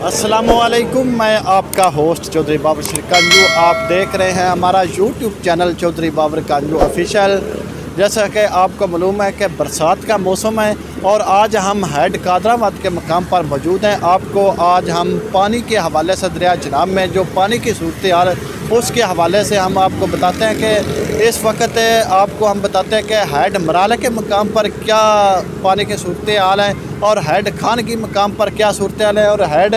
अस्सलामुअलैकुम, मैं आपका होस्ट चौधरी बाबर कांजू। आप देख रहे हैं हमारा YouTube channel Chaudhary Babar कांजू official. जैसा कि आपको मालूम है कि बरसात का मौसम है और आज हम हेड कादराबाद के मकाम पर मौजूद हैं। आपको आज हम पानी के हवाले से दरिया जनाब में जो पानी की सूरत हाल है उसके हवाले से हम आपको बताते हैं कि इस वक्त आपको हम बताते हैं कि हेड मराला के मकाम पर क्या पानी की सूरत हाल है और हेड खान की मकाम पर क्या सूरत हाल है और हेड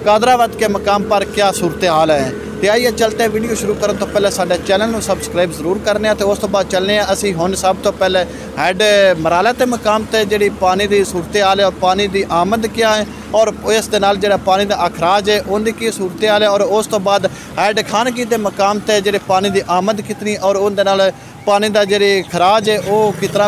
कादराबाद के मकाम पर क्या सूरत हाल है। तो आइए चलते हैं, वीडियो शुरू करें तो पहले साडे चैनल को सबसक्राइब जरूर करने तो उस तो बाद चलने असी हुण सब तो पहले हेड मराला के मकाम से जी पानी की सूरत हाल है और पानी की आमद क्या है और इस दे नाल जिहड़ा पानी का अखराज है उनकी सूरत हाल है और उस तो बाद हेड खान की मकाम से जी पानी की आमद कितनी और उनके नाल पानी का जी खराज है वो कितना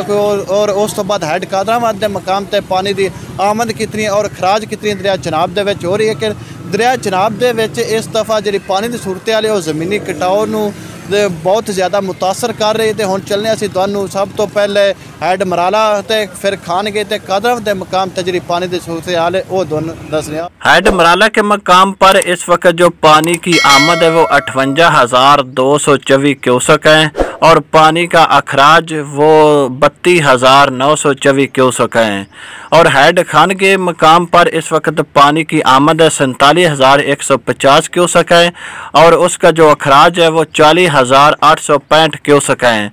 और उस तो बाद हेड कादराबाद के मकाम से पानी की आमद कितनी और खराज कितनी दरिया जनाब दे विच हो रही है कि दरिया जनाब दे विच इस दफ़ा जी पानी की सूरत हाल है ज़मीनी कटाव नूं बहुत ज़्यादा मुतासर कर रही है। हुण चलने असीं तुहानूं सब तो पहले हेड मराला ते फिर खान गए ते कादराबाद के मकाम ते जी पानी की सूरत हाल है वो दोनों दस रहे। हेड मराला के मकाम पर इस वक्त जो पानी की आमद है वो 58,224 क्यूसेक है और पानी का अखराज वो 32,924 क्यूसेक है और हेड खान के मकाम पर इस वक्त पानी की आमद है 47,150 क्यूसेक है और उसका जो अखराज है वो 40,865 क्यूसेक है।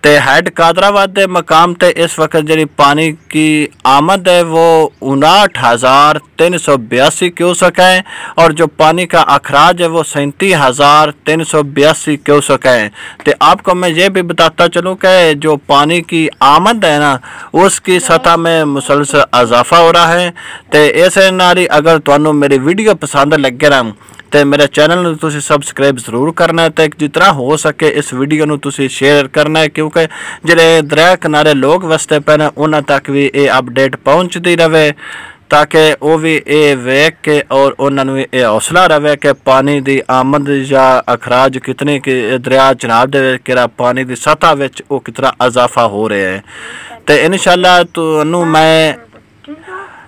ते हेड कादराबाद के मकाम ते इस वक्त जी पानी की आमद है वो 59,382 क्यूसेक है और जो पानी का अखराज है वो 37,382 क्यूसेक है। तो आपको मैं ये भी बताता चलूँ कि जो पानी की आमद है ना उसकी सतह में मुसलसल इजाफा हो रहा है। तो ऐसे नारी अगर तुहानू मेरी वीडियो पसंद लगे ना तो मेरे चैनल में तुसी सबसक्राइब जरूर करना है तो जितना हो सके इस वीडियो में तुसी शेयर करना है क्योंकि जिहड़े दरिया किनारे लोग वसते पे ने उन्हां तक भी ये अपडेट पहुँचती रहे ताकि वो भी ये वेख के और उन्होंने ये हौसला रहे कि पानी की आमद या अखराज कितने कि दरिया जनाब दे किरा पानी की सतह विच वो कितना इजाफा हो रहा है। तो इंशाअल्लाह तुहानू मैं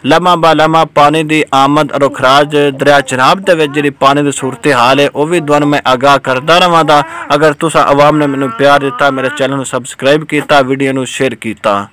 लम्हा ब लम्हा पानी की आमद और अखराज दरिया जनाब दे विच जी पानी की सूरत हाल है वह भी तुहानू मैं आगाह करता रहांगा। अगर तुसा आवाम ने मैनू प्यार दिता मेरे चैनल को सबसक्राइब किया वीडियो को शेयर किया।